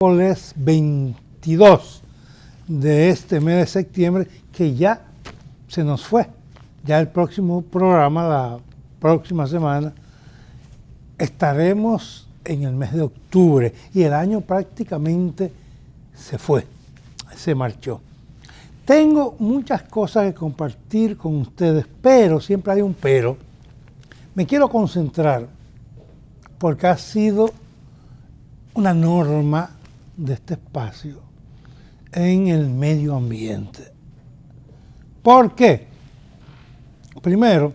miércoles 22 de este mes de septiembre, que ya se nos fue. Ya el próximo programa, la próxima semana, estaremos en el mes de octubre y el año prácticamente se fue, se marchó. Tengo muchas cosas que compartir con ustedes, pero siempre hay un pero. Me quiero concentrar porque ha sido una norma de este espacio en el medio ambiente. ¿Por qué? Primero,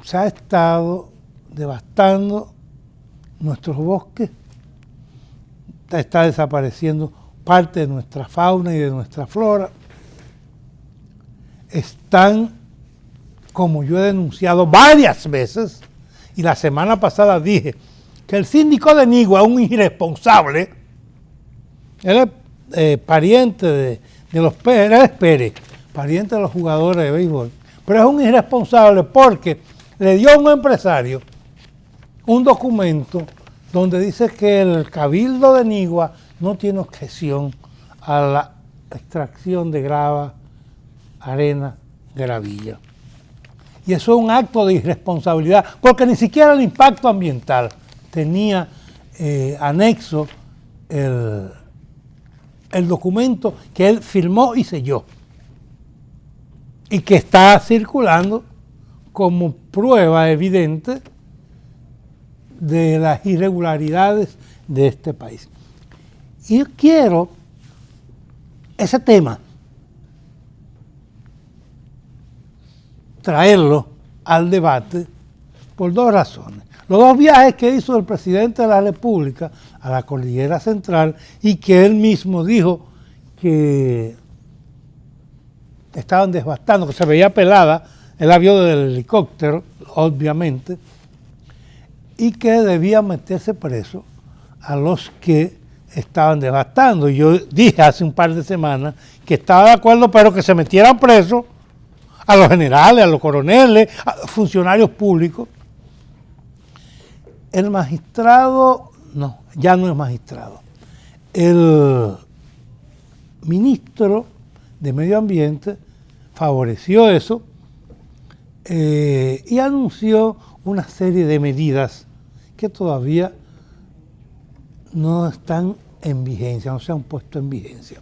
se ha estado devastando nuestros bosques, está desapareciendo parte de nuestra fauna y de nuestra flora. Están, como yo he denunciado varias veces, y la semana pasada dije que el síndico de Nigua es un irresponsable. Él es pariente de los Pérez, pariente de los jugadores de béisbol, pero es un irresponsable porque le dio a un empresario un documento donde dice que el Cabildo de Nigua no tiene objeción a la extracción de grava, arena, gravilla. Y eso es un acto de irresponsabilidad, porque ni siquiera el impacto ambiental tenía anexo el documento que él firmó y selló, y que está circulando como prueba evidente de las irregularidades de este país. Y yo quiero ese tema traerlo al debate por dos razones. Los dos viajes que hizo el presidente de la República a la Cordillera Central y que él mismo dijo que estaban devastando, que se veía pelada, él la vio del helicóptero, obviamente, y que debía meterse preso a los que estaban devastando. Yo dije hace un par de semanas que estaba de acuerdo, pero que se metieran presos a los generales, a los coroneles, a los funcionarios públicos. El magistrado, no, ya no es magistrado. El ministro de Medio Ambiente favoreció eso y anunció una serie de medidas que todavía no están en vigencia, no se han puesto en vigencia.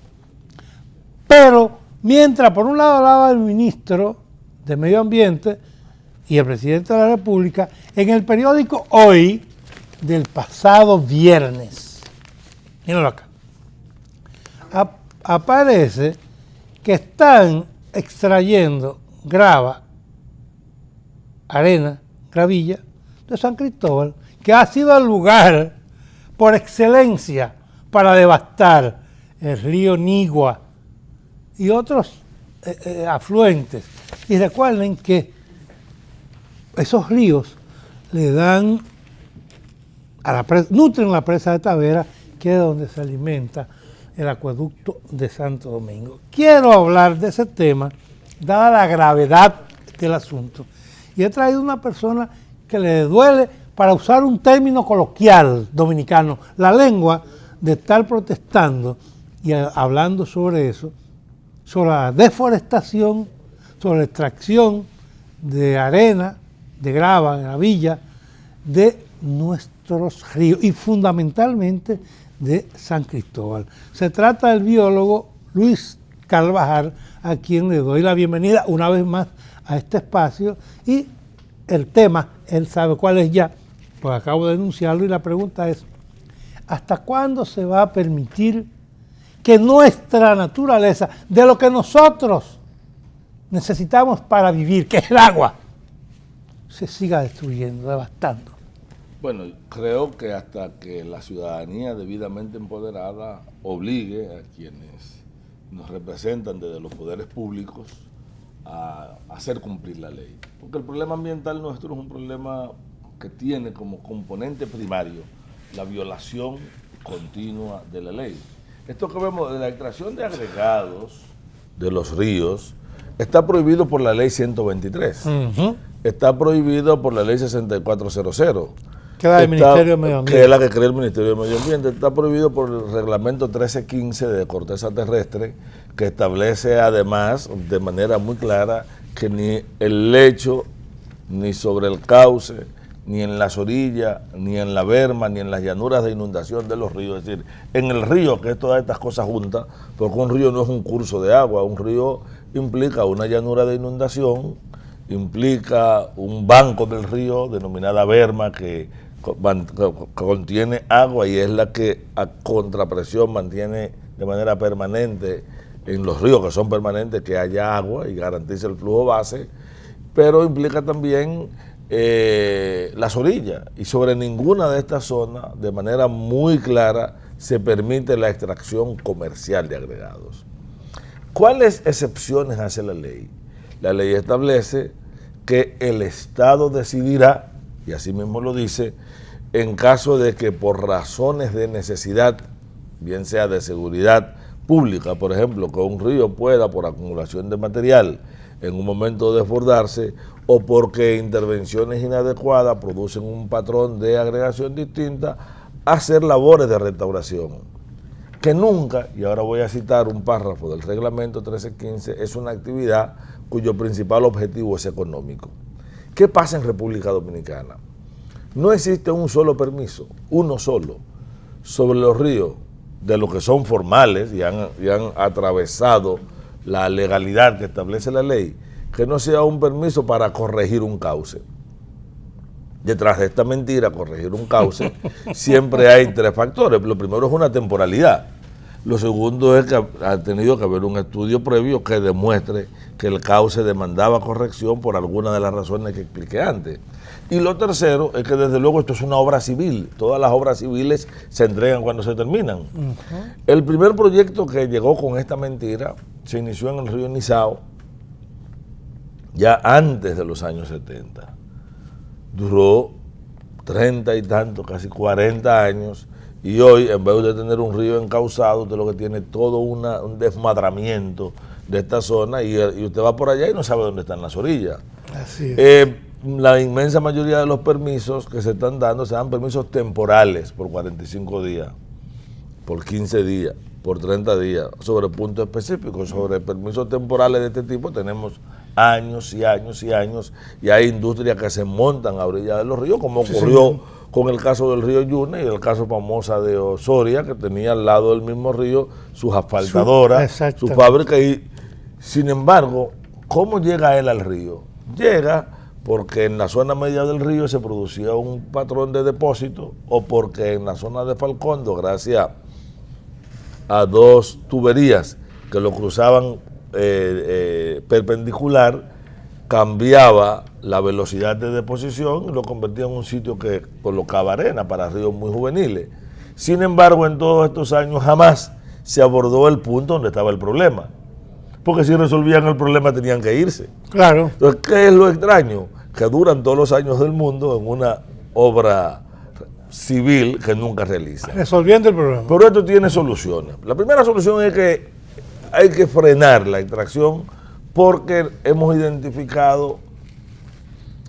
Pero mientras por un lado hablaba el ministro de Medio Ambiente y el presidente de la República, en el periódico Hoy del pasado viernes, mírenlo acá, aparece que están extrayendo grava, arena, gravilla de San Cristóbal, que ha sido el lugar por excelencia para devastar el río Nigua y otros afluentes. Y recuerden que esos ríos le dan a la presa, nutren la presa de Tavera, que es donde se alimenta el acueducto de Santo Domingo. Quiero hablar de ese tema, dada la gravedad del asunto. Y he traído una persona que le duele, para usar un término coloquial dominicano, la lengua de estar protestando y hablando sobre eso, sobre la deforestación, sobre la extracción de arena, de grava, de gravilla, de nuestros ríos y fundamentalmente de San Cristóbal. Se trata del biólogo Luis Carvajal, a quien le doy la bienvenida una vez más a este espacio, y el tema, él sabe cuál es ya, pues acabo de denunciarlo, y la pregunta es, ¿hasta cuándo se va a permitir que nuestra naturaleza, de lo que nosotros necesitamos para vivir, que es el agua, se siga destruyendo, devastando? Bueno, creo que hasta que la ciudadanía debidamente empoderada obligue a quienes nos representan desde los poderes públicos a hacer cumplir la ley. Porque el problema ambiental nuestro es un problema que tiene como componente primario la violación continua de la ley. Esto que vemos de la extracción de agregados de los ríos está prohibido por la ley 123, está prohibido por la ley 6400, Que es la del Ministerio de Medio Ambiente. Que es la que crea el Ministerio de Medio Ambiente. Está prohibido por el reglamento 1315 de corteza terrestre, que establece además de manera muy clara que ni el lecho, ni sobre el cauce, ni en las orillas, ni en la berma, ni en las llanuras de inundación de los ríos. Es decir, en el río, que es todas estas cosas juntas, porque un río no es un curso de agua, un río implica una llanura de inundación, implica un banco del río denominada berma que contiene agua y es la que a contrapresión mantiene de manera permanente en los ríos que son permanentes que haya agua y garantiza el flujo base, pero implica también las orillas, y sobre ninguna de estas zonas de manera muy clara se permite la extracción comercial de agregados. ¿Cuáles excepciones hace la ley? La ley establece que el Estado decidirá, y así mismo lo dice, en caso de que por razones de necesidad, bien sea de seguridad pública, por ejemplo, que un río pueda, por acumulación de material, en un momento desbordarse, o porque intervenciones inadecuadas producen un patrón de agregación distinta, hacer labores de restauración. Que nunca, y ahora voy a citar un párrafo del reglamento 1315, es una actividad cuyo principal objetivo es económico. ¿Qué pasa en República Dominicana? No existe un solo permiso, uno solo, sobre los ríos, de los que son formales y han atravesado la legalidad que establece la ley, que no sea un permiso para corregir un cauce. Detrás de esta mentira, corregir un cauce, siempre hay tres factores. Lo primero es una temporalidad. Lo segundo es que ha tenido que haber un estudio previo que demuestre que el cauce demandaba corrección por alguna de las razones que expliqué antes. Y lo tercero es que desde luego esto es una obra civil. Todas las obras civiles se entregan cuando se terminan. El primer proyecto que llegó con esta mentira se inició en el río Nizao, ya antes de los años 70. Duró 30 y tanto, casi 40 años, y hoy, en vez de tener un río encauzado, usted lo que tiene todo un desmadramiento de esta zona, y usted va por allá y no sabe dónde están las orillas. Así es. La inmensa mayoría de los permisos que se están dando se dan permisos temporales por 45 días, por 15 días, por 30 días, sobre puntos específicos. Sobre permisos temporales de este tipo tenemos años y años y años, y hay industrias que se montan a orillas de los ríos, como ocurrió con el caso del río Yuna y el caso famosa de Osoria, que tenía al lado del mismo río sus asfaltadoras, su fábrica. Y sin embargo, ¿cómo llega él al río? Llega porque en la zona media del río se producía un patrón de depósito, o porque en la zona de Falcondo, gracias a dos tuberías que lo cruzaban perpendicular, cambiaba la velocidad de deposición y lo convertía en un sitio que colocaba arena para ríos muy juveniles. Sin embargo, en todos estos años jamás se abordó el punto donde estaba el problema, porque si resolvían el problema tenían que irse. Claro. Entonces, ¿qué es lo extraño? Que duran todos los años del mundo en una obra civil que nunca realiza. Resolviendo el problema. Pero esto tiene soluciones. La primera solución es que hay que frenar la extracción, porque hemos identificado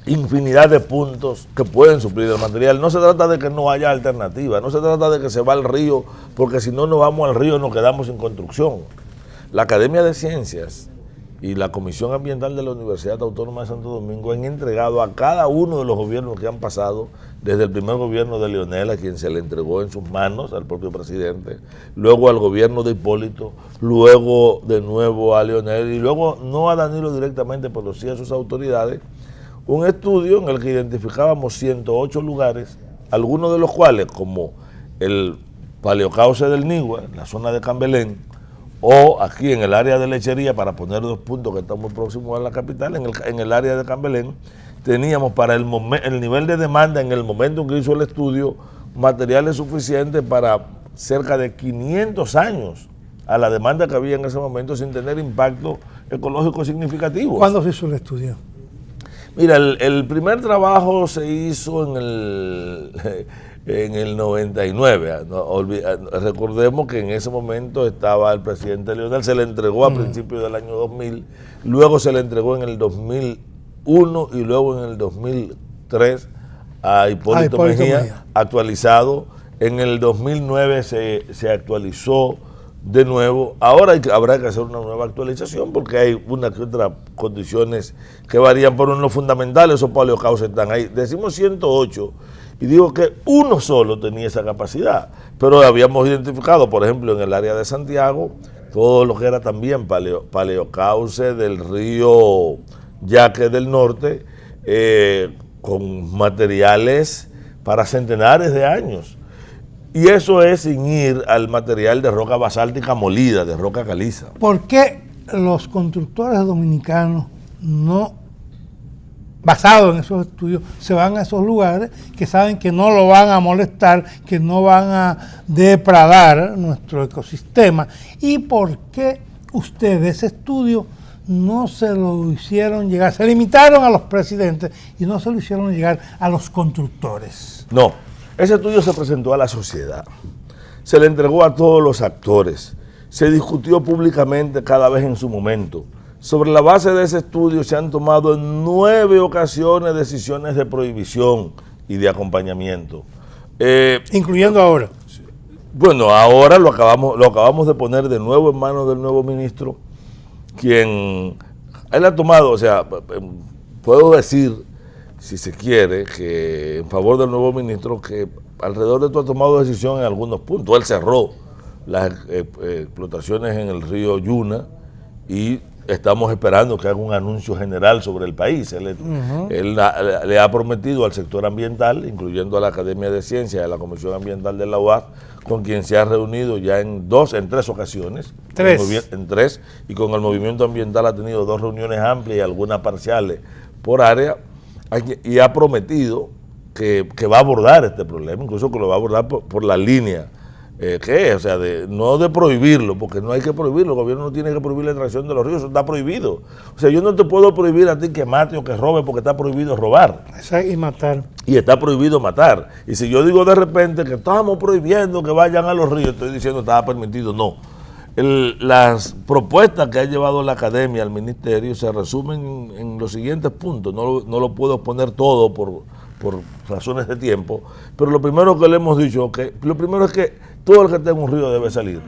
infinidad de puntos que pueden suplir el material. No se trata de que no haya alternativa, no se trata de que se va al río, porque si no nos vamos al río nos quedamos sin construcción. La Academia de Ciencias y la Comisión Ambiental de la Universidad Autónoma de Santo Domingo han entregado a cada uno de los gobiernos que han pasado, desde el primer gobierno de Leonel, a quien se le entregó en sus manos al propio presidente, luego al gobierno de Hipólito, luego de nuevo a Leonel, y luego no a Danilo directamente, pero sí a sus autoridades, un estudio en el que identificábamos 108 lugares, algunos de los cuales, como el Paleocauce del Nigua, en la zona de Cambelén, o aquí en el área de Lechería, para poner dos puntos que están muy próximos a la capital, en el área de Cambelén, teníamos para el nivel de demanda en el momento en que hizo el estudio materiales suficientes para cerca de 500 años a la demanda que había en ese momento, sin tener impacto ecológico significativo. ¿Cuándo se hizo el estudio? Mira, el primer trabajo se hizo en el 99. Recordemos que en ese momento estaba el presidente Leonel, se le entregó a principios del año 2000, luego se le entregó en el 2001 y luego en el 2003 a Hipólito Mejía, actualizado. En el 2009 se actualizó de nuevo. Ahora habrá que hacer una nueva actualización porque hay unas que otras condiciones que varían, pero en lo fundamental esos paleocauces están ahí. Decimos 108 y digo que uno solo tenía esa capacidad, pero habíamos identificado, por ejemplo, en el área de Santiago, todo lo que era también paleocauce del río Yaque del Norte, con materiales para centenares de años. Y eso es sin ir al material de roca basáltica molida, de roca caliza. ¿Por qué los constructores dominicanos no, basados en esos estudios, se van a esos lugares que saben que no lo van a molestar, que no van a depredar nuestro ecosistema? ¿Y por qué ustedes ese estudio no se lo hicieron llegar, se limitaron a los presidentes y no se lo hicieron llegar a los constructores? No, ese estudio se presentó a la sociedad, se le entregó a todos los actores, se discutió públicamente cada vez en su momento. Sobre la base de ese estudio se han tomado en 9 ocasiones decisiones de prohibición y de acompañamiento. Incluyendo ahora. Bueno, ahora lo acabamos de poner de nuevo en manos del nuevo ministro, quien él ha tomado, o sea, puedo decir, si se quiere, que en favor del nuevo ministro, que alrededor de esto ha tomado decisión en algunos puntos. Él cerró las explotaciones en el río Yuna y estamos esperando que haga un anuncio general sobre el país. Él le ha prometido al sector ambiental, incluyendo a la Academia de Ciencias y a la Comisión Ambiental de la UAS, con quien se ha reunido ya en 3 ocasiones. En tres, y con el movimiento ambiental ha tenido 2 reuniones amplias y algunas parciales por área, y ha prometido que va a abordar este problema, incluso que lo va a abordar por la línea que es, o sea, no de prohibirlo, porque no hay que prohibirlo, el gobierno no tiene que prohibir la extracción de los ríos, eso está prohibido. O sea, yo no te puedo prohibir a ti que mate o que robe porque está prohibido robar. Y matar. Y está prohibido matar. Y si yo digo de repente que estamos prohibiendo que vayan a los ríos, estoy diciendo que estaba permitido, no. Las propuestas que ha llevado la academia al ministerio se resumen en los siguientes puntos, no lo puedo exponer todo por razones de tiempo, pero lo primero que le hemos dicho, lo primero es que todo el que tenga un río debe salir.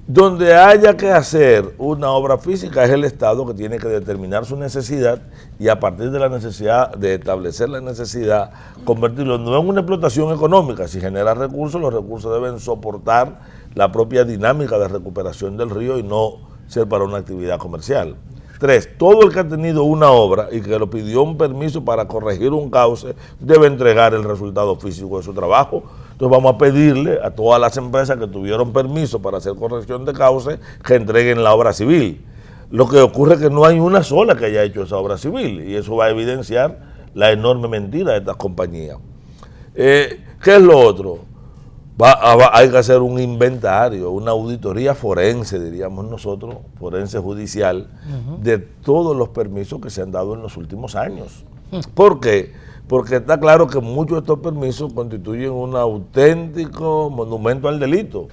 Donde haya que hacer una obra física es el Estado que tiene que determinar su necesidad y a partir de la necesidad, de establecer la necesidad, convertirlo no en una explotación económica. Si genera recursos, los recursos deben soportar la propia dinámica de recuperación del río y no ser para una actividad comercial. 3, todo el que ha tenido una obra y que lo pidió un permiso para corregir un cauce debe entregar el resultado físico de su trabajo. Entonces vamos a pedirle a todas las empresas que tuvieron permiso para hacer corrección de cauce que entreguen la obra civil. Lo que ocurre es que no hay una sola que haya hecho esa obra civil y eso va a evidenciar la enorme mentira de estas compañías. ¿Qué es lo otro? Hay que hacer un inventario, una auditoría forense, diríamos nosotros, forense judicial, de todos los permisos que se han dado en los últimos años. ¿Por qué? Porque está claro que muchos de estos permisos constituyen un auténtico monumento al delito.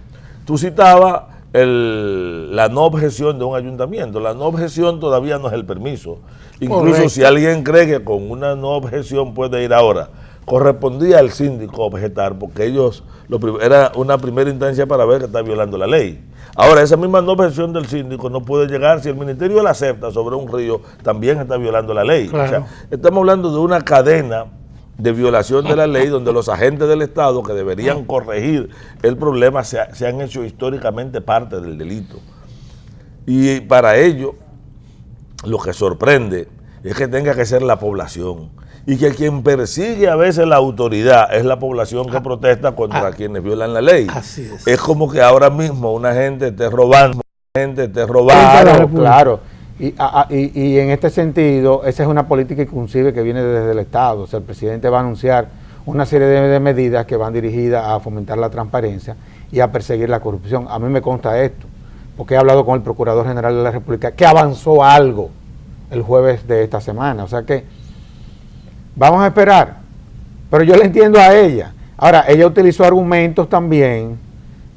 Tú citabas la no objeción de un ayuntamiento. La no objeción todavía no es el permiso. Incluso correcto. Si alguien cree que con una no objeción puede ir ahora, correspondía al síndico objetar, porque ellos, era una primera instancia para ver que está violando la ley. Ahora, esa misma no objeción del síndico no puede llegar si el ministerio la acepta sobre un río, también está violando la ley. Claro. O sea, estamos hablando de una cadena de violación de la ley donde los agentes del Estado que deberían corregir el problema se han hecho históricamente parte del delito. Y para ello, lo que sorprende es que tenga que ser la población. Y que quien persigue a veces la autoridad es la población que protesta contra quienes violan la ley. Así es. Es como que ahora mismo una gente esté robando, Claro. Y en este sentido, esa es una política inclusive que viene desde el Estado. O sea, el presidente va a anunciar una serie de medidas que van dirigidas a fomentar la transparencia y a perseguir la corrupción. A mí me consta esto, porque he hablado con el Procurador General de la República, que avanzó algo el jueves de esta semana. O sea que vamos a esperar, pero yo le entiendo a ella. Ahora, ella utilizó argumentos también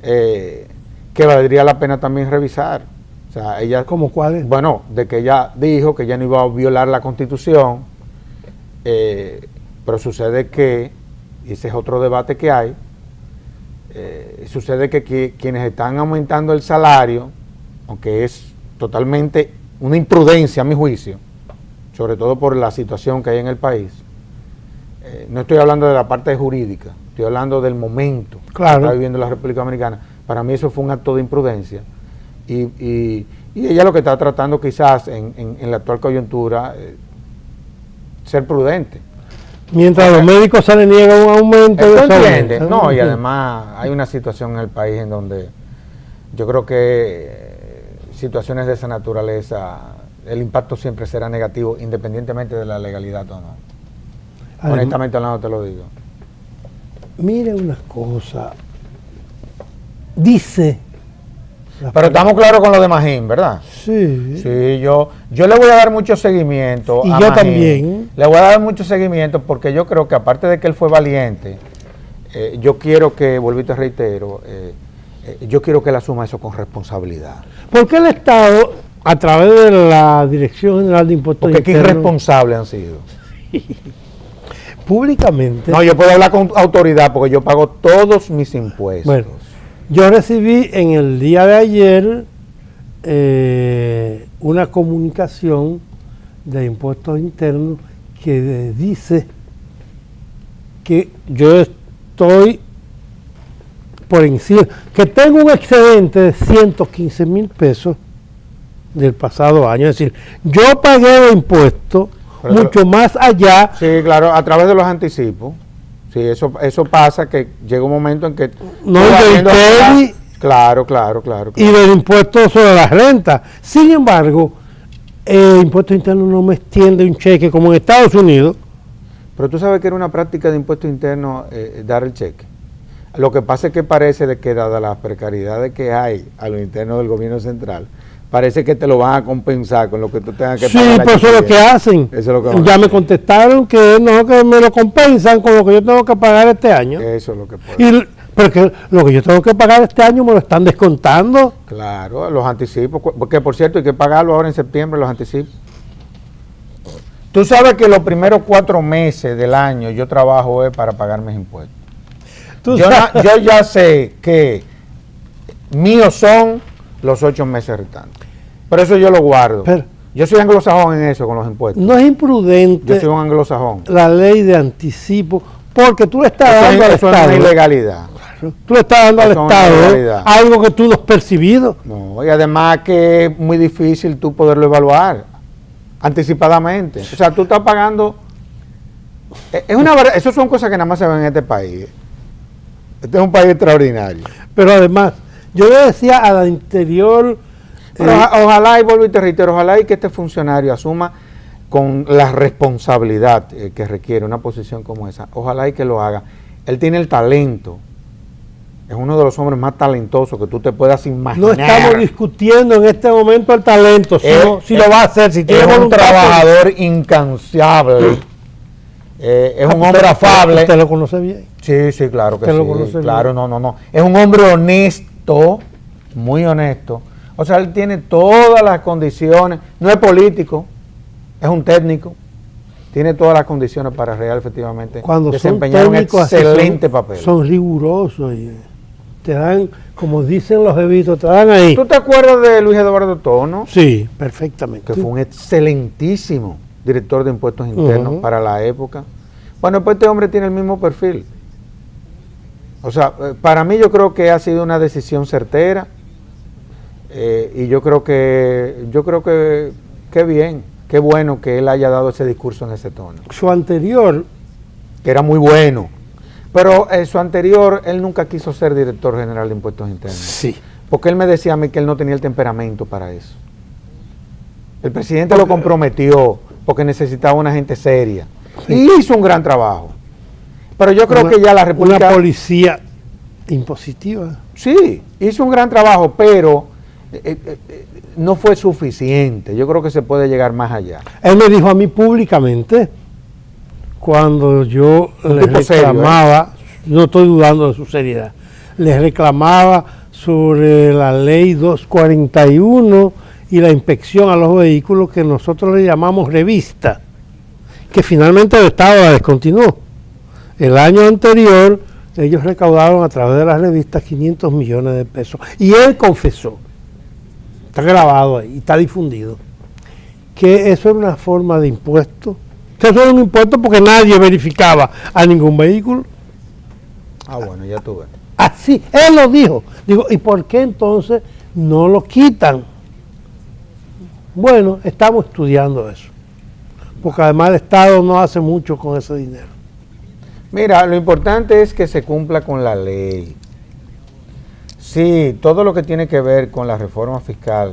que valdría la pena también revisar. O sea, ella, ¿cómo cuáles? Bueno, de que ella dijo que ella no iba a violar la Constitución, Pero sucede que, y ese es otro debate que hay, sucede que quienes están aumentando el salario, aunque es totalmente una imprudencia a mi juicio, sobre todo por la situación que hay en el país, no estoy hablando de la parte jurídica, estoy hablando del momento que está viviendo la República Dominicana. Para mí eso fue un acto de imprudencia y ella lo que está tratando quizás en la actual coyuntura, ser prudente. Mientras los médicos se le niegan un aumento de salario. No, y además hay una situación en el país en donde yo creo que situaciones de esa naturaleza, el impacto siempre será negativo, independientemente de la legalidad o no. Honestamente hablando te lo digo. Mire una cosa. Dice. Pero estamos claros con lo de Magín, ¿verdad? Sí. Sí, yo le voy a dar mucho seguimiento. Y yo Magín también. Le voy a dar mucho seguimiento porque yo creo que aparte de que él fue valiente, yo quiero que, vuelvo y te reitero, yo quiero que él asuma eso con responsabilidad. Porque el Estado, a través de la Dirección General de Impuestos Internos... Porque qué irresponsables han sido. Públicamente. No, yo puedo hablar con autoridad porque yo pago todos mis impuestos. Bueno, yo recibí en el día de ayer una comunicación de Impuestos Internos que dice que yo estoy por encima, que tengo un excedente de 115,000 pesos del pasado año. Es decir, yo pagué de impuestos mucho más allá. Sí, claro, a través de los anticipos. Sí, eso pasa, que llega un momento en que... No, del claro. Y del impuesto sobre la renta. Sin embargo, el impuesto interno no me extiende un cheque como en Estados Unidos. Pero tú sabes que era una práctica de impuesto interno dar el cheque. Lo que pasa es que parece de que, dada las precariedades que hay a lo interno del gobierno central, parece que te lo van a compensar con lo que tú tengas que pagar. Sí, pues eso es lo que hacen. Eso es lo que ya me contestaron que no, que me lo compensan con lo que yo tengo que pagar este año. Eso es lo que puede. Porque lo que yo tengo que pagar este año me lo están descontando. Claro, los anticipos, porque por cierto hay que pagarlo ahora en septiembre, los anticipos. Tú sabes que los primeros 4 meses del año yo trabajo para pagar mis impuestos. Yo ya sé que míos son los 8 meses restantes. Pero eso yo lo guardo. Pero yo soy anglosajón en eso, con los impuestos. No es imprudente. Yo soy un anglosajón. La ley de anticipo, porque tú le estás dando al Estado. Eso es una ilegalidad. Claro. Tú le estás dando al Estado algo que tú no has percibido. No, y además que es muy difícil tú poderlo evaluar anticipadamente. O sea, tú estás pagando. Eso son cosas que nada más se ven en este país. Este es un país extraordinario. Pero además, yo le decía a la interior... ojalá, y vuelvo y te reitero, ojalá y que este funcionario asuma con la responsabilidad que requiere una posición como esa. Ojalá y que lo haga. Él tiene el talento. Es uno de los hombres más talentosos que tú te puedas imaginar. No estamos discutiendo en este momento el talento, si lo va a hacer, si tiene un trabajador incansable. Es un hombre afable. ¿Usted lo conoce bien? Sí, claro que sí. ¿Lo conoce claro, bien? No. Es un hombre honesto, muy honesto. O sea, él tiene todas las condiciones. No es político, es un técnico. Tiene todas las condiciones para real, efectivamente, desempeñar un excelente papel. Son rigurosos y te dan, como dicen los evitos, te dan ahí. ¿Tú te acuerdas de Luis Eduardo Tono? Sí, perfectamente. Que fue un excelentísimo director de impuestos internos para la época. Bueno, pues este hombre tiene el mismo perfil. O sea, para mí yo creo que ha sido una decisión certera y yo creo que bien, qué bueno que él haya dado ese discurso en ese tono. Su anterior, que era muy bueno, pero su anterior, él nunca quiso ser director general de impuestos internos. Sí. Porque él me decía a mí que él no tenía el temperamento para eso. El presidente lo comprometió porque necesitaba una gente seria. Sí. Y hizo un gran trabajo. Pero yo creo que ya la República... Una policía impositiva. Sí, hizo un gran trabajo, pero no fue suficiente. Yo creo que se puede llegar más allá. Él me dijo a mí públicamente, cuando yo le reclamaba, serio, no estoy dudando de su seriedad, les reclamaba sobre la ley 241 y la inspección a los vehículos que nosotros le llamamos revista. que finalmente el Estado la descontinuó. El año anterior ellos recaudaron a través de las revistas 500 millones de pesos. Y él confesó, está grabado ahí, está difundido, que eso era una forma de impuesto. Que eso era un impuesto porque nadie verificaba a ningún vehículo. Ah, bueno, ya tú ves. Así, él lo dijo. Digo, ¿y por qué entonces no lo quitan? Bueno, estamos estudiando eso. Porque además el Estado no hace mucho con ese dinero. Mira, lo importante es que se cumpla con la ley. Sí, todo lo que tiene que ver con la reforma fiscal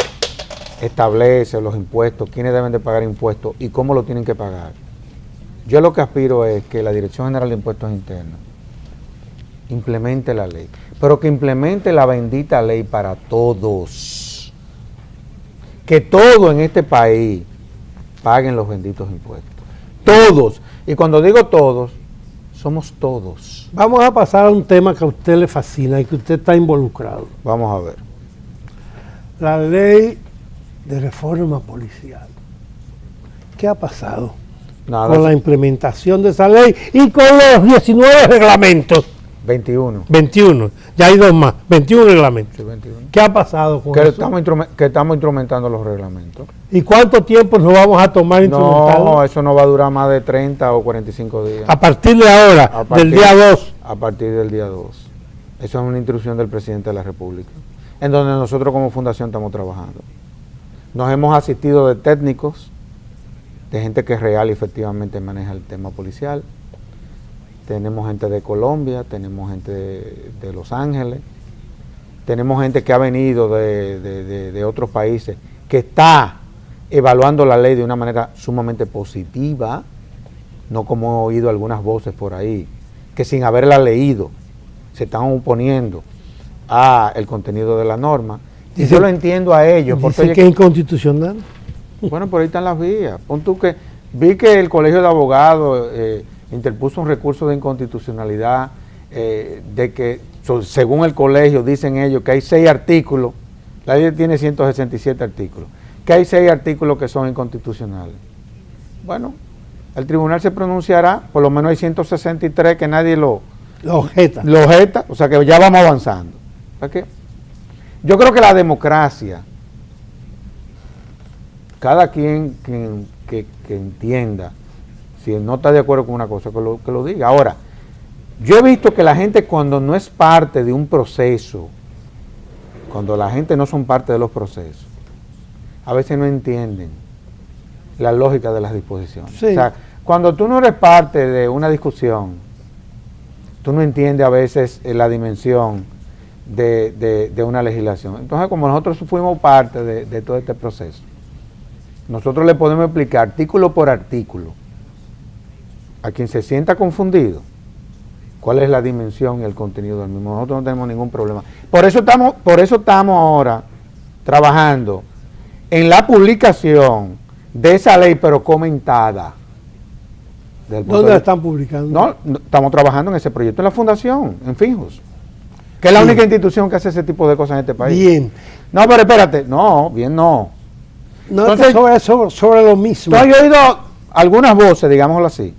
establece los impuestos, quiénes deben de pagar impuestos y cómo lo tienen que pagar. Yo lo que aspiro es que la Dirección General de Impuestos Internos implemente la ley, pero que implemente la bendita ley para todos. Que todos en este país paguen los benditos impuestos. Todos. Y cuando digo todos, somos todos. Vamos a pasar a un tema que a usted le fascina y que usted está involucrado. Vamos a ver. La ley de reforma policial. ¿Qué ha pasado Nada. con la implementación de esa ley y con los 19 reglamentos? 21. 21, ya hay dos más, 21 reglamentos. Sí, 21. ¿Qué ha pasado con Que eso? estamos instrumentando los reglamentos. ¿Y cuánto tiempo nos vamos a tomar instrumentarlo? No, eso no va a durar más de 30 o 45 días. A partir de ahora, del día 2. A partir del día 2. Eso es una instrucción del presidente de la República, en donde nosotros como fundación estamos trabajando. Nos hemos asistido de técnicos, de gente que real y efectivamente maneja el tema policial. Tenemos gente de Colombia, tenemos gente de Los Ángeles, tenemos gente que ha venido de otros países, que está evaluando la ley de una manera sumamente positiva, no como he oído algunas voces por ahí, que sin haberla leído se están oponiendo a el contenido de la norma. Y yo lo entiendo a ellos. Porque Dice que es inconstitucional. Bueno, por ahí están las vías. Pon tú que vi que el Colegio de Abogados interpuso un recurso de inconstitucionalidad de que, según el colegio, dicen ellos que hay 6 artículos, la ley tiene 167 artículos, que hay 6 artículos que son inconstitucionales. Bueno, el tribunal se pronunciará, por lo menos hay 163 que nadie lo objeta. O sea que ya vamos avanzando. ¿Para qué? Yo creo que la democracia, cada quien que entienda, si no está de acuerdo con una cosa, que lo diga. Ahora, yo he visto que la gente cuando no es parte de un proceso, cuando la gente no son parte de los procesos, a veces no entienden la lógica de las disposiciones. Sí. O sea, cuando tú no eres parte de una discusión, tú no entiendes a veces la dimensión de una legislación. Entonces, como nosotros fuimos parte de todo este proceso, nosotros le podemos explicar artículo por artículo a quien se sienta confundido cuál es la dimensión y el contenido del mismo. Nosotros no tenemos ningún problema. Por eso estamos ahora trabajando en la publicación de esa ley, pero comentada. ¿Dónde la están publicando? No, estamos trabajando en ese proyecto en la Fundación, en Fijos, que es la única institución que hace ese tipo de cosas en este país. Bien. No, pero espérate, no, bien no. No, Entonces, sobre lo mismo. tú has oído algunas voces, digámoslo así.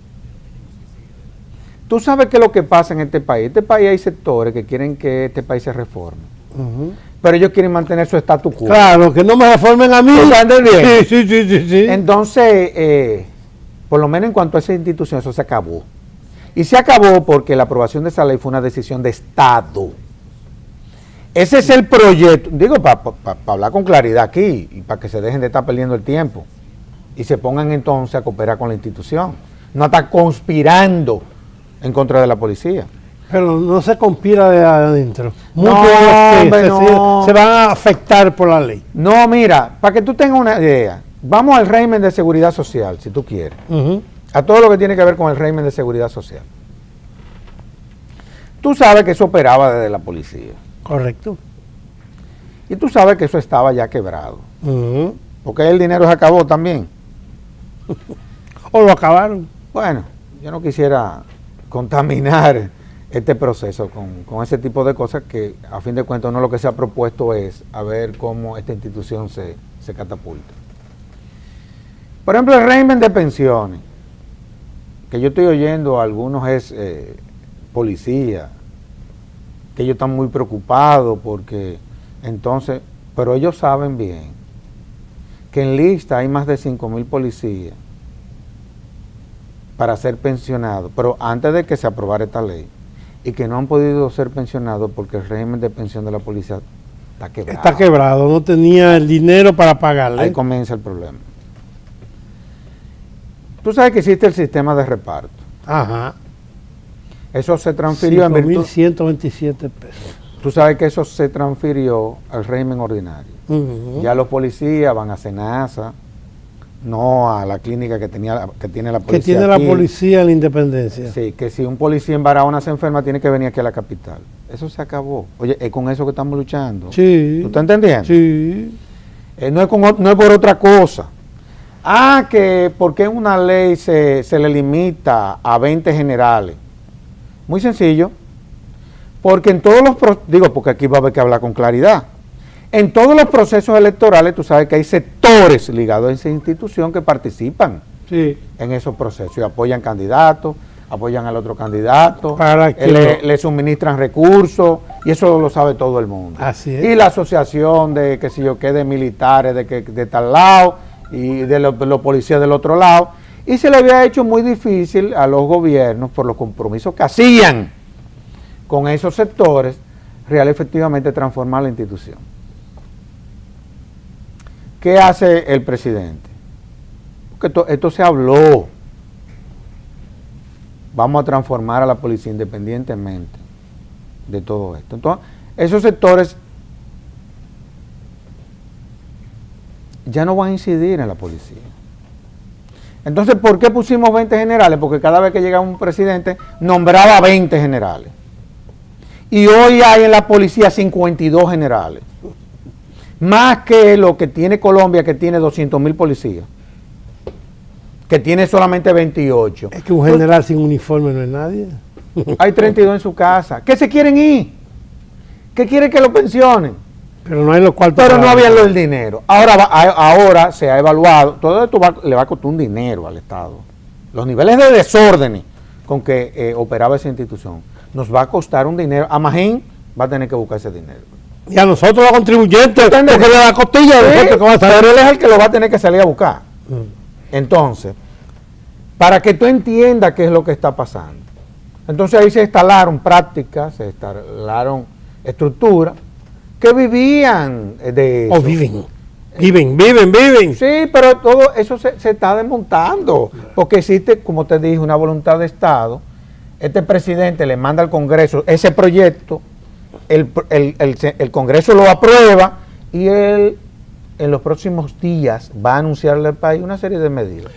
Tú sabes qué es lo que pasa en este país. En este país hay sectores que quieren que este país se reforme, pero ellos quieren mantener su status quo. Claro, que no me reformen a mí. ¿Tú entiendes bien? Sí. Entonces, por lo menos en cuanto a esa institución, eso se acabó. Y se acabó porque la aprobación de esa ley fue una decisión de Estado. Ese es el proyecto, digo, para hablar con claridad aquí y para que se dejen de estar perdiendo el tiempo y se pongan entonces a cooperar con la institución, no estar conspirando en contra de la policía. Pero no se conspira de adentro. Muchos se van a afectar por la ley. No, mira, para que tú tengas una idea, vamos al régimen de seguridad social, si tú quieres, a todo lo que tiene que ver con el régimen de seguridad social. Tú sabes que eso operaba desde la policía. Correcto. Y tú sabes que eso estaba ya quebrado. Porque el dinero se acabó también. O lo acabaron. Bueno, yo no quisiera contaminar este proceso con ese tipo de cosas que a fin de cuentas uno lo que se ha propuesto es a ver cómo esta institución se catapulta. Por ejemplo, el régimen de pensiones. que yo estoy oyendo a algunos policías, que ellos están muy preocupados porque entonces, pero ellos saben bien que en lista hay más de 5,000 policías para ser pensionados, pero antes de que se aprobara esta ley, y que no han podido ser pensionados porque el régimen de pensión de la policía está quebrado. Está quebrado, no tenía el dinero para pagarle. Ahí comienza el problema. Tú sabes que existe el sistema de reparto. Ajá. Eso se transfirió en virtud. 5.127 pesos. Tú sabes que eso se transfirió al régimen ordinario. Ya los policías van a Senasa, no a la clínica que tiene la policía. Que tiene la policía en la Independencia. Sí, que si un policía en Barahona se enferma, tiene que venir aquí a la capital. Eso se acabó. Oye, es con eso que estamos luchando. Sí. ¿Tú estás entendiendo? Sí. No es por otra cosa. Que porque en una ley se le limita a 20 generales. Muy sencillo. Porque en todos porque aquí va a haber que hablar con claridad. En todos los procesos electorales, tú sabes que hay sectores ligados a esa institución que participan en esos procesos y apoyan candidatos, apoyan al otro candidato, le suministran recursos, y eso lo sabe todo el mundo. Así es. Y la asociación de, qué sé yo qué, de militares de tal lado, y de los policías del otro lado, y se le había hecho muy difícil a los gobiernos por los compromisos que hacían con esos sectores, real efectivamente transformar la institución. ¿Qué hace el presidente? Porque esto se habló. Vamos a transformar a la policía independientemente de todo esto. Entonces, esos sectores ya no van a incidir en la policía. Entonces, ¿por qué pusimos 20 generales? Porque cada vez que llegaba un presidente, nombraba 20 generales. Y hoy hay en la policía 52 generales. Más que lo que tiene Colombia, que tiene 200,000 policías. Que tiene solamente 28. Es que un general sin uniforme no es nadie. Hay 32 en su casa. ¿Qué se quieren ir? ¿Qué quieren que lo pensionen? Pero no hay los cuartos. Pero no había lo del dinero. Ahora se ha evaluado. Todo esto le va a costar un dinero al Estado. Los niveles de desórdenes con que operaba esa institución. Nos va a costar un dinero. A Magín va a tener que buscar ese dinero. Y a nosotros los contribuyentes, porque le da costilla, pero él es el que lo va a tener que salir a buscar. Entonces, para que tú entiendas qué es lo que está pasando. Entonces ahí se instalaron prácticas, se instalaron estructuras que vivían de eso. Viven. Sí, pero todo eso se está desmontando, porque existe, como te dije, una voluntad de Estado. Este presidente le manda al Congreso ese proyecto, el Congreso lo aprueba y él en los próximos días va a anunciarle al país una serie de medidas.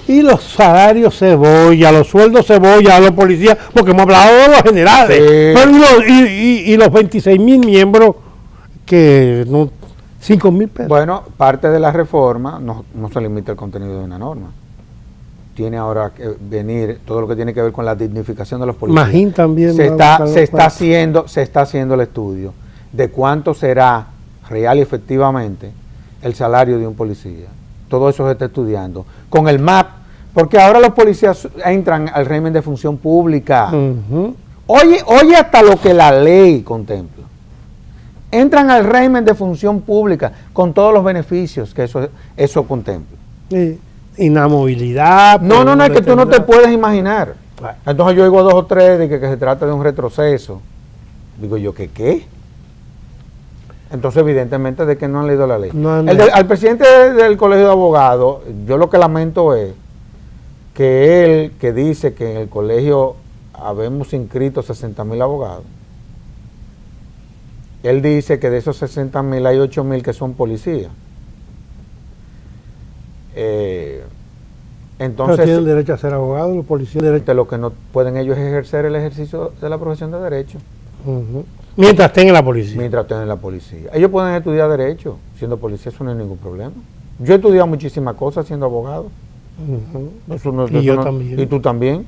Y los salarios cebolla, los sueldos cebolla a los policías, porque hemos hablado de los generales, sí. Pero y los 26,000 miembros que no, 5,000 pesos. Bueno, parte de la reforma no se limita al contenido de una norma. Tiene ahora que venir todo lo que tiene que ver con la dignificación de los policías. Magín también se está haciendo el estudio de cuánto será real y efectivamente el salario de un policía. Todo eso se está estudiando. Con el MAP, porque ahora los policías entran al régimen de función pública. Oye hasta lo que la ley contempla. Entran al régimen de función pública con todos los beneficios que eso contempla. Sí. Inamovilidad. No, es que tú no te puedes imaginar. Entonces yo oigo 2 o 3 de que se trata de un retroceso. Digo yo, ¿qué? Entonces evidentemente de que no han leído la ley. Al presidente del Colegio de Abogados, yo lo que lamento es que él, que dice que en el colegio habemos inscrito 60,000 abogados, él dice que de esos 60,000 hay 8,000 que son policías. Entonces, pero tienen derecho a ser abogados, los policías. Lo que no pueden ellos es ejercer el ejercicio de la profesión de derecho. Mientras estén en la policía. Mientras estén en la policía. Ellos pueden estudiar derecho siendo policía, eso no hay ningún problema. Yo he estudiado muchísimas cosas siendo abogado. Y yo también. Y tú también.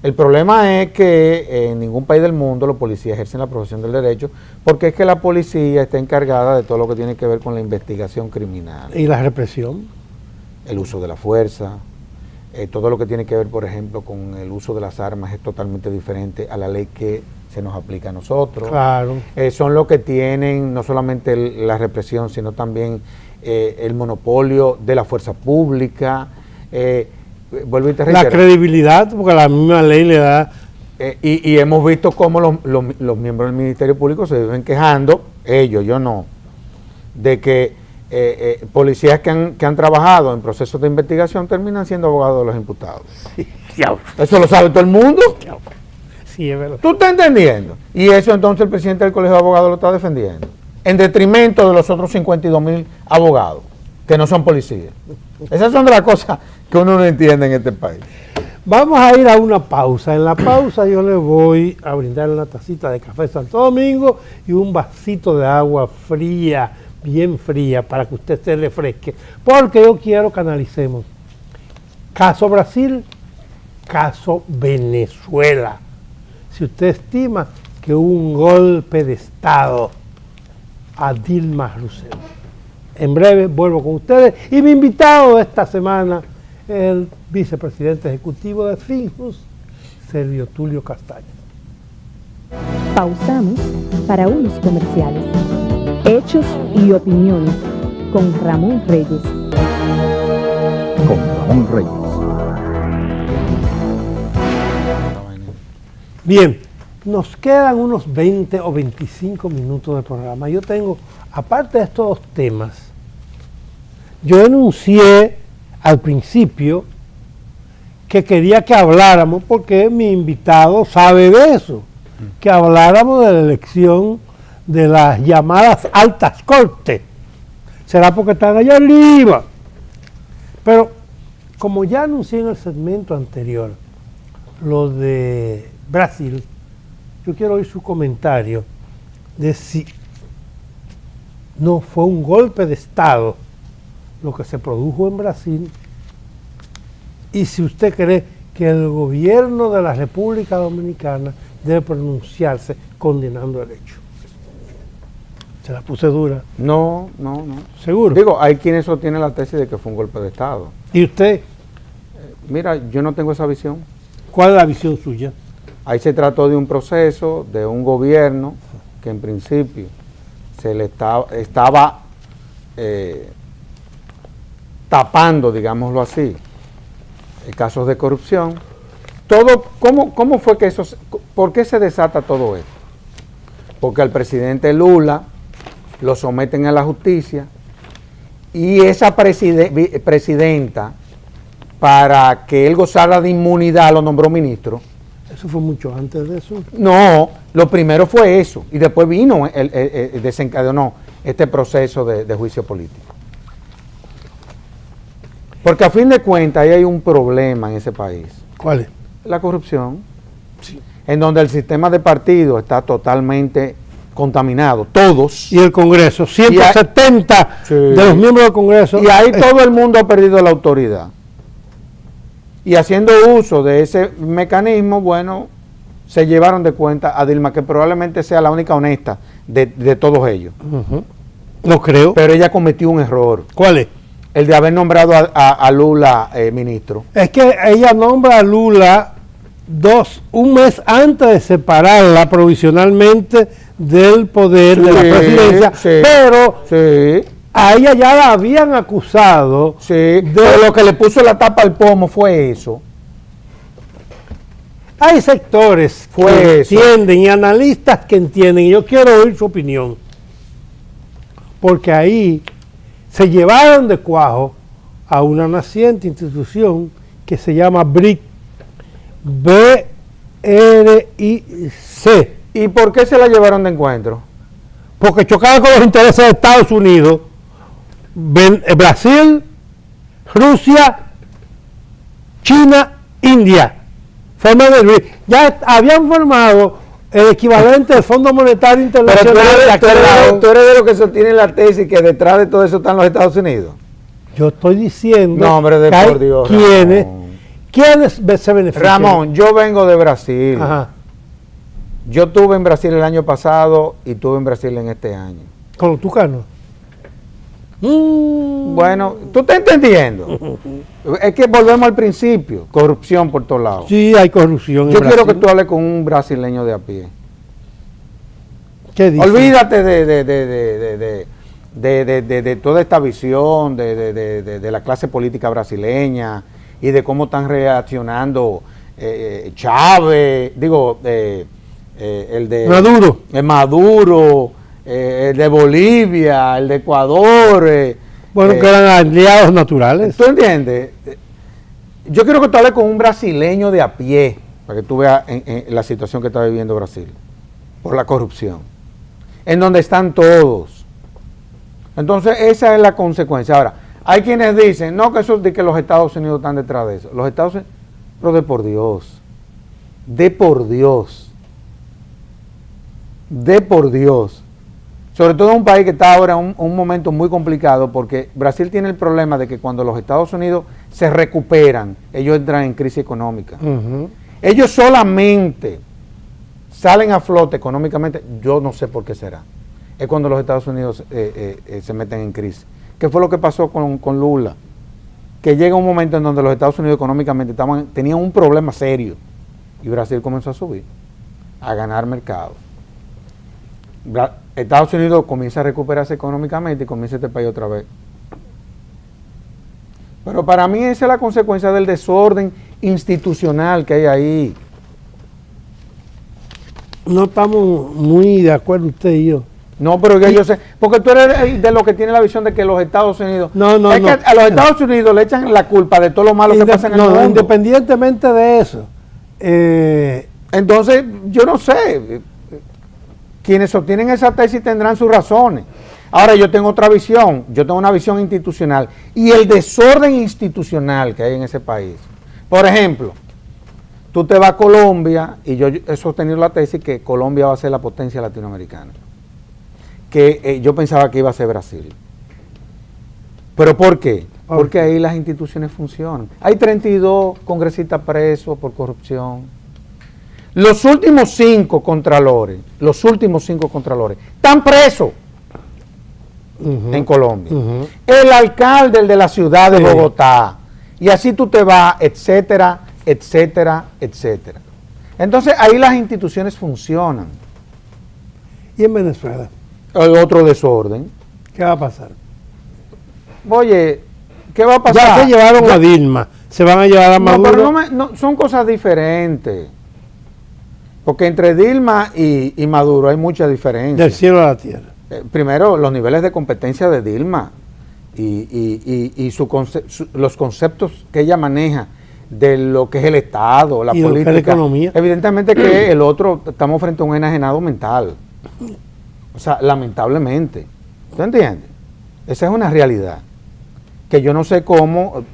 El problema es que en ningún país del mundo los policías ejercen la profesión del derecho, porque es que la policía está encargada de todo lo que tiene que ver con la investigación criminal. Y la represión. El uso de la fuerza, todo lo que tiene que ver, por ejemplo, con el uso de las armas es totalmente diferente a la ley que se nos aplica a nosotros. Claro. Son los que tienen no solamente la represión, sino también el monopolio de la fuerza pública. Vuelvo y te reitero. La credibilidad, porque la misma ley le da. Y hemos visto cómo los miembros del Ministerio Público se viven quejando, ellos, yo no, de que policías que han trabajado en procesos de investigación terminan siendo abogados de los imputados. Eso lo sabe todo el mundo. Sí, es verdad. ¿Tú estás entendiendo? Y eso entonces el presidente del Colegio de Abogados lo está defendiendo, en detrimento de los otros 52,000 abogados, que no son policías. Esas son de las cosas que uno no entiende en este país. Vamos a ir a una pausa. En la pausa yo le voy a brindar una tacita de café Santo Domingo y un vasito de agua fría, bien fría, para que usted se refresque. Porque yo quiero que analicemos caso Brasil, caso Venezuela. Si usted estima que hubo un golpe de Estado a Dilma Rousseff. En breve vuelvo con ustedes y mi invitado de esta semana, el vicepresidente ejecutivo de Finjus, Servio Tulio Castaño. Pausamos para unos comerciales. Hechos y opiniones con Ramón Reyes. Con Ramón Reyes. Bien, nos quedan unos 20 o 25 minutos de programa. Yo tengo, aparte de estos dos temas, yo enuncié al principio que quería que habláramos, porque mi invitado sabe de eso, que habláramos de la elección de las llamadas altas cortes. Será porque están allá arriba. Pero, como ya anuncié en el segmento anterior, lo de Brasil, yo quiero oír su comentario de si no fue un golpe de Estado lo que se produjo en Brasil, y si usted cree que el gobierno de la República Dominicana debe pronunciarse condenando el hecho. Se la puse dura. No. ¿Seguro? Digo, hay quienes sostienen la tesis de que fue un golpe de Estado. ¿Y usted? Mira, yo no tengo esa visión. ¿Cuál es la visión suya? Ahí se trató de un proceso, de un gobierno que en principio se le estaba tapando, digámoslo así, casos de corrupción. Todo, ¿cómo fue que eso, por qué se desata todo esto? Porque al presidente Lula lo someten a la justicia y esa presidenta, para que él gozara de inmunidad, lo nombró ministro. Eso fue mucho antes de eso. No, lo primero fue eso y después vino, desencadenó este proceso de juicio político. Porque a fin de cuentas ahí hay un problema en ese país. ¿Cuál es? La corrupción. Sí. En donde el sistema de partido está totalmente contaminado, todos. Y el Congreso, 170 sí, de los miembros del Congreso. Y ahí todo el mundo ha perdido la autoridad. Y haciendo uso de ese mecanismo, bueno, se llevaron de cuenta a Dilma, que probablemente sea la única honesta de todos ellos. Uh-huh. No creo. Pero ella cometió un error. ¿Cuál es? El de haber nombrado a Lula ministro. Es que ella nombra a Lula un mes antes de separarla provisionalmente del poder de la presidencia, sí, pero sí, a ella ya la habían acusado. sí, pero lo que le puso la tapa al pomo fue eso. Hay sectores que entienden y analistas que entienden, y yo quiero oír su opinión, porque ahí se llevaron de cuajo a una naciente institución que se llama BRIC, B-R-I-C. ¿Y por qué se la llevaron de encuentro? Porque chocaba con los intereses de Estados Unidos, Brasil, Rusia, China, India. Ya habían formado el equivalente del Fondo Monetario Internacional. Tú eres de los que sostienen la tesis que detrás de todo eso están los Estados Unidos. Yo estoy diciendo no, hombre, que hay por Dios, ¿quiénes se benefician? Ramón, yo vengo de Brasil. Ajá. Yo estuve en Brasil el año pasado y estuve en Brasil en este año. ¿Con los tucanos? Bueno, tú estás entendiendo. Es que volvemos al principio, corrupción por todos lados. Sí, hay corrupción en Yo quiero que Brasil. tú hables con un brasileño de a pie. ¿Qué dice? Olvídate de toda esta visión de la clase política brasileña y de cómo están reaccionando Chávez, el de Maduro. Maduro, el de Bolivia, el de Ecuador. Bueno, que eran aliados naturales. ¿Tú entiendes? Yo quiero que tú hables con un brasileño de a pie, para que tú veas en la situación que está viviendo Brasil, por la corrupción, en donde están todos. Entonces, esa es la consecuencia. Ahora, hay quienes dicen, no, que eso de que los Estados Unidos están detrás de eso. Los Estados Unidos, pero de por Dios, de por Dios, de por Dios. Sobre todo en un país que está ahora en un momento muy complicado, porque Brasil tiene el problema de que cuando los Estados Unidos se recuperan, ellos entran en crisis económica. Ujú. Ellos solamente salen a flote económicamente, yo no sé por qué será. Es cuando los Estados Unidos se meten en crisis. ¿Qué fue lo que pasó con Lula? Que llega un momento en donde los Estados Unidos económicamente tenían un problema serio y Brasil comenzó a subir, a ganar mercado. Estados Unidos comienza a recuperarse económicamente y comienza este país otra vez. Pero para mí esa es la consecuencia del desorden institucional que hay ahí. No estamos muy de acuerdo usted y yo. No, pero que yo sé, porque tú eres de los que tiene la visión de que los Estados Unidos, No, es que a los Estados Unidos le echan la culpa de todo lo malo que pasa en el mundo. Independientemente de eso, Entonces, yo no sé, quienes sostienen esa tesis tendrán sus razones. Ahora yo tengo otra visión, yo tengo una visión institucional y el desorden institucional que hay en ese país. Por ejemplo, tú te vas a Colombia y yo he sostenido la tesis que Colombia va a ser la potencia latinoamericana. Que yo pensaba que iba a ser Brasil. ¿Pero por qué? Porque ahí las instituciones funcionan. Hay 32 congresistas presos por corrupción. Los últimos 5 contralores están presos en Colombia. Ujú. El alcalde, el de la ciudad de Sí. Bogotá. Y así tú te vas, etcétera, etcétera, etcétera. Entonces ahí las instituciones funcionan. ¿Y en Venezuela? El otro desorden. ¿Qué va a pasar? Oye, ¿qué va a pasar? Ya se llevaron a Dilma, se van a llevar a No, Maduro. pero no, son cosas diferentes. Porque entre Dilma y Maduro hay mucha diferencia. Del cielo a la tierra. Primero, los niveles de competencia de Dilma y los conceptos que ella maneja de lo que es el Estado, la Y lo que es política. la economía. Evidentemente que el otro, estamos frente a un enajenado mental. O sea, lamentablemente. ¿Tú entiendes? Esa es una realidad. Que yo no sé cómo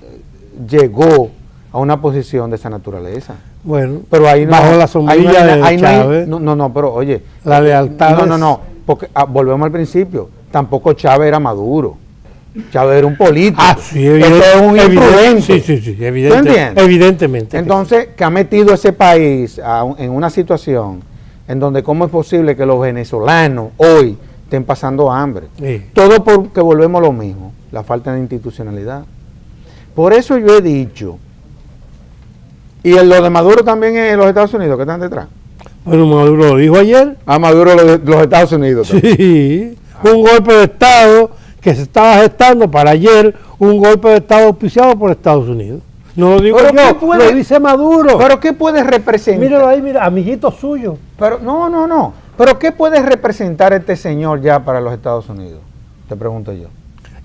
llegó a una posición de esa naturaleza. Bueno, Pero ahí no, bajo la ahí sombrilla no hay- de ahí no hay- Chávez, no, pero oye. la lealtad. No, porque volvemos al principio. Tampoco Chávez era Maduro. Chávez era un político. Ah, sí, Este es un imprudente. Sí, ¿Tú entiendes? evidentemente. que Entonces, que ha metido ese país en una situación en donde cómo es posible que los venezolanos hoy estén pasando hambre. sí. Todo porque volvemos a lo mismo, la falta de institucionalidad. Por eso yo he dicho, y lo de Maduro también es los Estados Unidos que están detrás. Bueno, Maduro lo dijo ayer. A Maduro los Estados Unidos. también. Sí, un golpe de Estado que se estaba gestando para ayer, un golpe de Estado auspiciado por Estados Unidos. No lo digo Pero ¿qué yo, puede- lo dice Maduro. Pero ¿qué puede representar? Míralo ahí, mira, amiguito suyo. Pero no. Pero ¿qué puede representar este señor ya para los Estados Unidos? Te pregunto yo.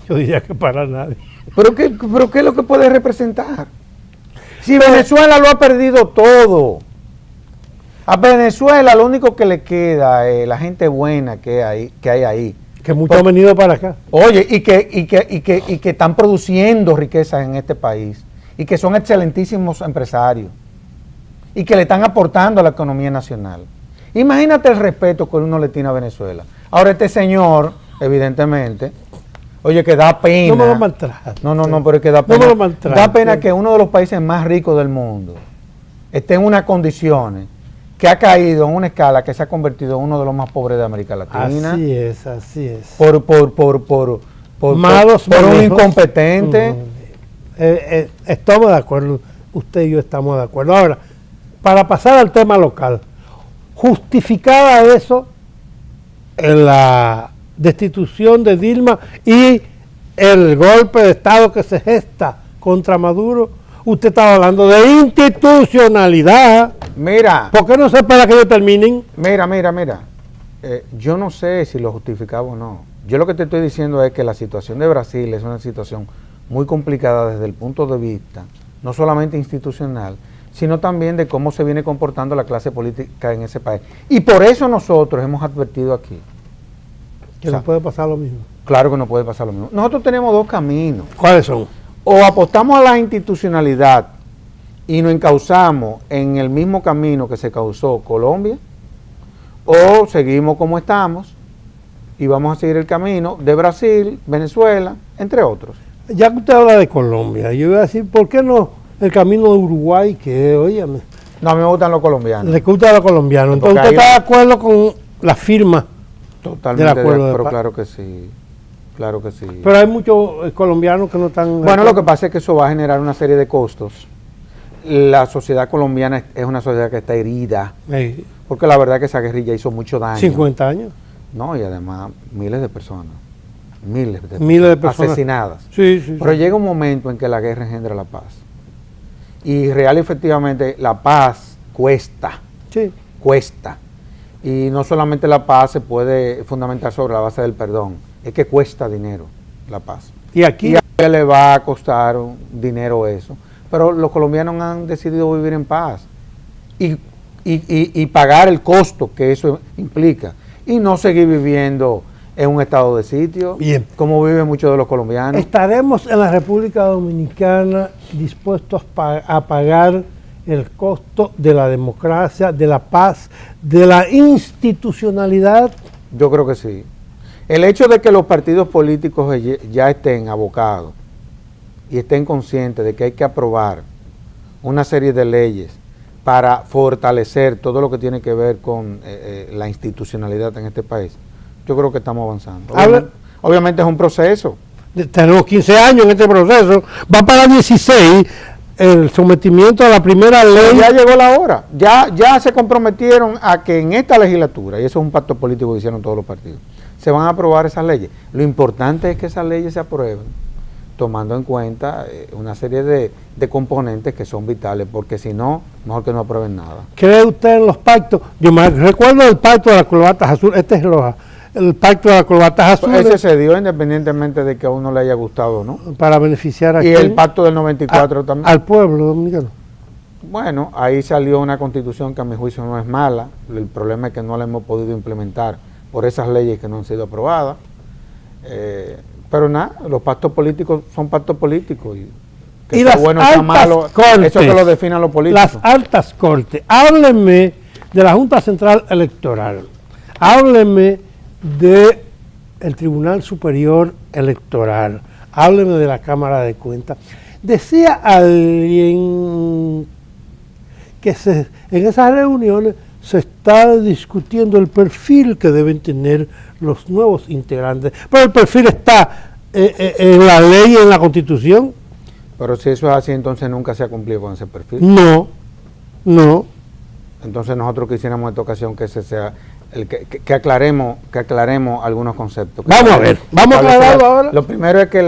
Yo diría que para nadie. ¿Pero qué es lo que puede representar? Si Venezuela lo ha perdido todo. A Venezuela lo único que le queda es la gente buena que hay ahí. Que muchos han venido para acá. Oye, y que están produciendo riquezas en este país. Y que son excelentísimos empresarios. Y que le están aportando a la economía nacional. Imagínate el respeto que uno le tiene a Venezuela. Ahora este señor, evidentemente, oye, que da pena. No me lo maltrates. No, pero es que da No pena. me lo maltrates. Da pena que uno de los países más ricos del mundo esté en unas condiciones que ha caído en una escala que se ha convertido en uno de los más pobres de América Latina. Así es. Por malos por un manejos. incompetente. Estamos de acuerdo, usted y yo estamos de acuerdo. Ahora, para pasar al tema local, justificaba eso en la destitución de Dilma y el golpe de Estado que se gesta contra Maduro. Usted estaba hablando de institucionalidad. Mira, ¿Por qué no se espera que ellos terminen? mira. Yo no sé si lo justificaba o no. Yo lo que te estoy diciendo es que la situación de Brasil es una situación muy complicada desde el punto de vista, no solamente institucional, sino también de cómo se viene comportando la clase política en ese país. Y por eso nosotros hemos advertido aquí. Que no puede pasar lo mismo. Claro que no puede pasar lo mismo. Nosotros tenemos dos caminos. ¿Cuáles son? O apostamos a la institucionalidad y nos encauzamos en el mismo camino que se causó Colombia, o seguimos como estamos y vamos a seguir el camino de Brasil, Venezuela, entre otros. Ya que usted habla de Colombia, yo voy a decir, ¿por qué no el camino de Uruguay, que, óyeme, No, a mí me gustan los colombianos. le gusta a los colombianos? Entonces, Porque ¿usted hay- está de acuerdo con la firma? Totalmente del acuerdo de pero paz. claro que sí. Claro que sí. Pero hay muchos colombianos que no están... Bueno, lo que pasa es que eso va a generar una serie de costos. La sociedad colombiana es una sociedad que está herida, porque la verdad es que esa guerrilla hizo mucho daño. 50 años. No, y además miles de personas. Miles de personas asesinadas. Sí. Pero llega un momento en que la guerra engendra la paz. Y real y efectivamente la paz cuesta. Sí. Cuesta. Y no solamente la paz se puede fundamentar sobre la base del perdón, es que cuesta dinero la paz. Y aquí... Y a ella le va a costar dinero eso. Pero los colombianos han decidido vivir en paz y pagar el costo que eso implica. Y no seguir viviendo en un estado de sitio, Bien. como viven muchos de los colombianos. ¿Estaremos en la República Dominicana dispuestos a pagar el costo de la democracia, de la paz, de la institucionalidad? Yo creo que sí. El hecho de que los partidos políticos ya estén abocados y estén conscientes de que hay que aprobar una serie de leyes para fortalecer todo lo que tiene que ver con la institucionalidad en este país, yo creo que estamos avanzando. Obviamente es un proceso. Tenemos 15 años en este proceso, va para 16 el sometimiento a la primera ley. Ya llegó la hora, ya se comprometieron a que en esta legislatura, y eso es un pacto político que hicieron todos los partidos, se van a aprobar esas leyes. Lo importante es que esas leyes se aprueben tomando en cuenta una serie de componentes que son vitales, porque si no, mejor que no aprueben nada. ¿Cree usted en los pactos? Yo me recuerdo el pacto de las corbatas azules, este es el pacto de las corbatas azules. Ese se dio independientemente de que a uno le haya gustado o no. Para beneficiar a Y quién? el pacto del 94 también. Al pueblo dominicano. Bueno, ahí salió una constitución que a mi juicio no es mala. El problema es que no la hemos podido implementar por esas leyes que no han sido aprobadas. Pero nada, los pactos políticos son pactos políticos. Que Y sea las bueno o sea altas malo, cortes, eso que lo definan los políticos. Las altas cortes. Háblenme de la Junta Central Electoral. Háblenme de el Tribunal Superior Electoral. Háblenme de la Cámara de Cuentas. Decía alguien que en esas reuniones se está discutiendo el perfil que deben tener los nuevos integrantes. Pero el perfil está en la ley y en la Constitución. Pero si eso es así, entonces nunca se ha cumplido con ese perfil. No. Entonces nosotros quisiéramos en esta ocasión que ese sea el que aclaremos algunos conceptos. Vamos a ver, vamos a aclararlo ahora. Lo primero es que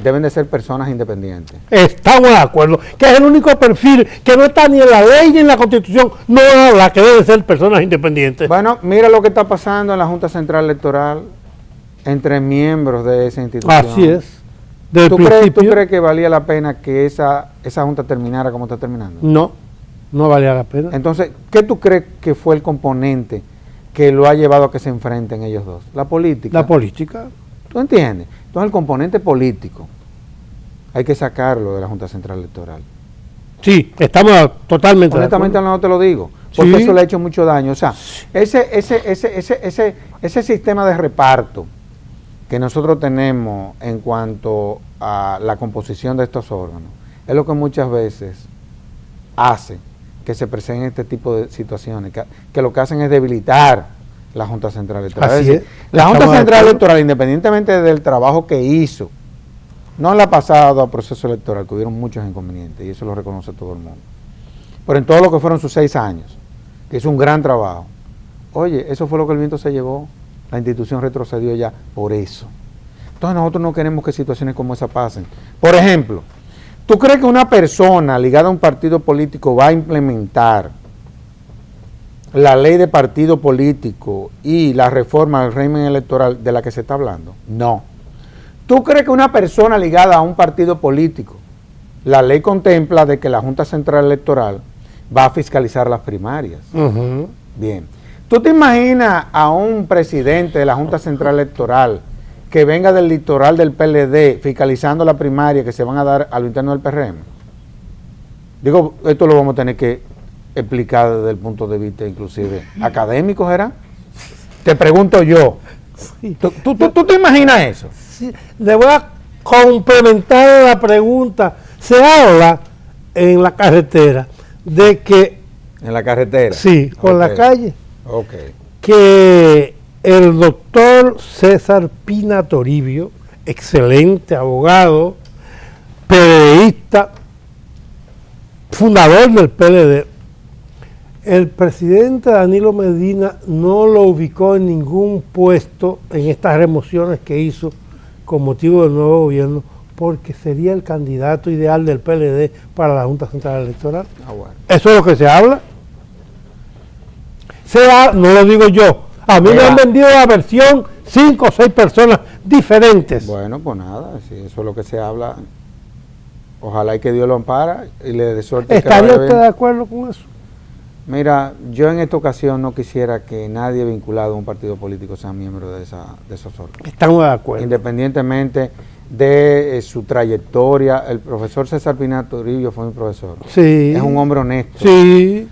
deben de ser personas independientes. Estamos de acuerdo, que es el único perfil que no está ni en la ley ni en la Constitución, no la que deben ser personas independientes. Bueno, mira lo que está pasando en la Junta Central Electoral entre miembros de esa institución. Así es. Desde ¿Tú el crees principio, que valía la pena que esa Junta terminara como está terminando? no valía la pena. Entonces, ¿qué tú crees que fue el componente que lo ha llevado a que se enfrenten ellos dos? La política. La política. ¿Tú entiendes? Entonces, el componente político hay que sacarlo de la Junta Central Electoral. Sí, estamos totalmente de Honestamente acuerdo. no te lo digo, porque Sí. eso le ha hecho mucho daño. O sea, ese sistema de reparto que nosotros tenemos en cuanto a la composición de estos órganos, es lo que muchas veces hace que se presenten este tipo de situaciones, que lo que hacen es debilitar la Junta Central Electoral. Así Es decir, es. la Junta Estamos de Central acuerdo. Electoral, independientemente del trabajo que hizo, no le ha pasado al proceso electoral, que hubieron muchos inconvenientes, y eso lo reconoce todo el mundo. Pero en todo lo que fueron sus 6 años, que hizo un gran trabajo. Oye, eso fue lo que el viento se llevó. La institución retrocedió ya por eso. Entonces nosotros no queremos que situaciones como esa pasen. Por ejemplo, ¿tú crees que una persona ligada a un partido político va a implementar la ley de partido político y la reforma del régimen electoral de la que se está hablando? No. ¿Tú crees que una persona ligada a un partido político, la ley contempla de que la Junta Central Electoral va a fiscalizar las primarias? Ujú. Bien. ¿Tú te imaginas a un presidente de la Junta Central Electoral que venga del litoral del PLD fiscalizando la primaria que se van a dar a lo interno del PRM? Digo, esto lo vamos a tener que explicar desde el punto de vista inclusive académico, ¿será? Te pregunto yo. Sí. ¿Tú te imaginas eso? Sí, le voy a complementar la pregunta. Se habla en la carretera de que, En la carretera. sí, por la Ok. calle, Ok. que el doctor César Pina Toribio, excelente abogado, periodista, fundador del PLD, el presidente Danilo Medina no lo ubicó en ningún puesto en estas remociones que hizo con motivo del nuevo gobierno, porque sería el candidato ideal del PLD para la Junta Central Electoral. Ah, bueno. Eso es lo que se habla. No lo digo yo. A mí me Mira. han vendido la versión 5 o 6 personas diferentes. Bueno, pues nada, si eso es lo que se habla. Ojalá y que Dios lo ampara y le dé suerte. que le ¿Estaría vaya usted bien. de acuerdo con eso? Mira, yo en esta ocasión no quisiera que nadie vinculado a un partido político sea miembro de esos órganos. Estamos de acuerdo. Independientemente de su trayectoria, el profesor César Pina Toribio fue mi profesor. Sí. Es un hombre honesto, Sí.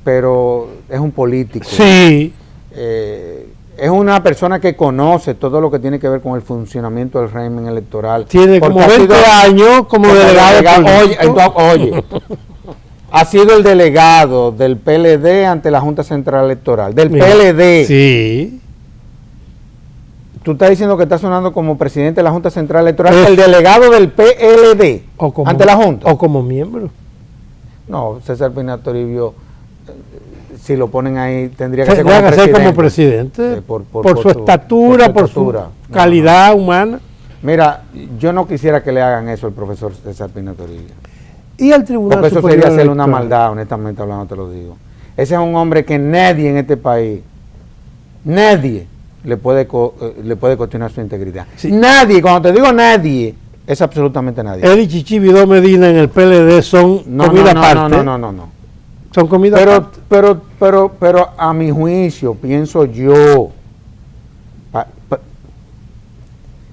pero es un político. Sí. Es una persona que conoce todo lo que tiene que ver con el funcionamiento del régimen electoral. Tiene Porque como ha 20 sido- años como delegado político. Oye, ha sido el delegado del PLD ante la Junta Central Electoral. Del Mira, PLD. Sí. Tú estás diciendo que está sonando como presidente de la Junta Central Electoral, Es- el delegado del PLD O como, ante la Junta. O como miembro. No, César Pina Toribio, si lo ponen ahí, tendría que ser Tendría como que ser como presidente. presidente. Por por su estatura, por su estatura. calidad humana. Mira, yo no quisiera que le hagan eso al profesor César Pina Toribio. Y el Tribunal Porque eso Superior sería hacer una Electoral. maldad, honestamente hablando, te lo digo. Ese es un hombre que nadie en este país, nadie le puede cuestionar su integridad. Sí. Nadie, cuando te digo nadie, es absolutamente nadie. Él y Chichi Vidó Medina en el PLD son comida aparte. No. Son comida aparte. Pero a mi juicio, pienso yo,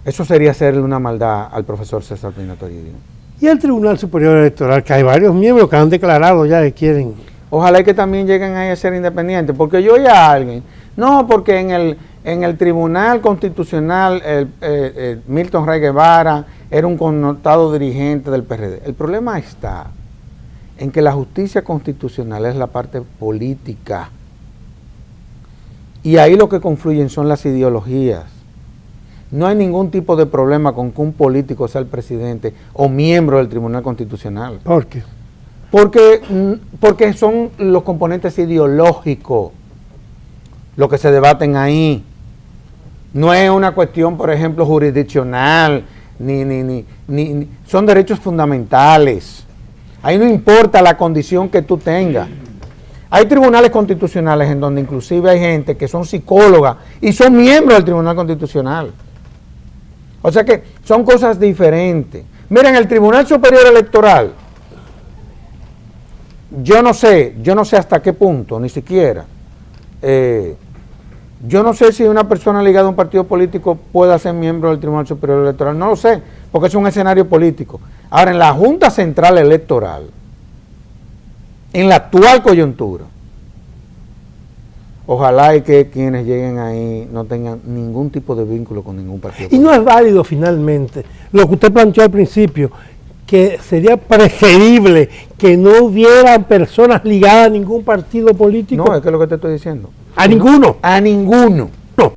eso sería hacerle una maldad al profesor César Pina Toribio. Y el Tribunal Superior Electoral, que hay varios miembros que han declarado ya que quieren. Ojalá y que también lleguen ahí a ser independientes, porque yo oí a alguien, no, porque en el Tribunal Constitucional Milton Rey Guevara era un connotado dirigente del PRD. El problema está en que la justicia constitucional es la parte política, y ahí lo que confluyen son las ideologías. No hay ningún tipo de problema con que un político sea el presidente o miembro del Tribunal Constitucional. ¿Por qué? Porque son los componentes ideológicos lo que se debaten ahí. No es una cuestión, por ejemplo, jurisdiccional, ni son derechos fundamentales. Ahí no importa la condición que tú tengas. Hay tribunales constitucionales en donde inclusive hay gente que son psicólogas y son miembros del Tribunal Constitucional. O sea que son cosas diferentes. Miren, el Tribunal Superior Electoral, yo no sé hasta qué punto, ni siquiera. Yo no sé si una persona ligada a un partido político pueda ser miembro del Tribunal Superior Electoral, no lo sé, porque es un escenario político. Ahora, en la Junta Central Electoral, en la actual coyuntura, ojalá y que quienes lleguen ahí no tengan ningún tipo de vínculo con ningún partido Y político. no es válido finalmente lo que usted planteó al principio, que sería preferible que no hubieran personas ligadas a ningún partido político. No, es que es lo que te estoy diciendo. A ninguno. A ninguno.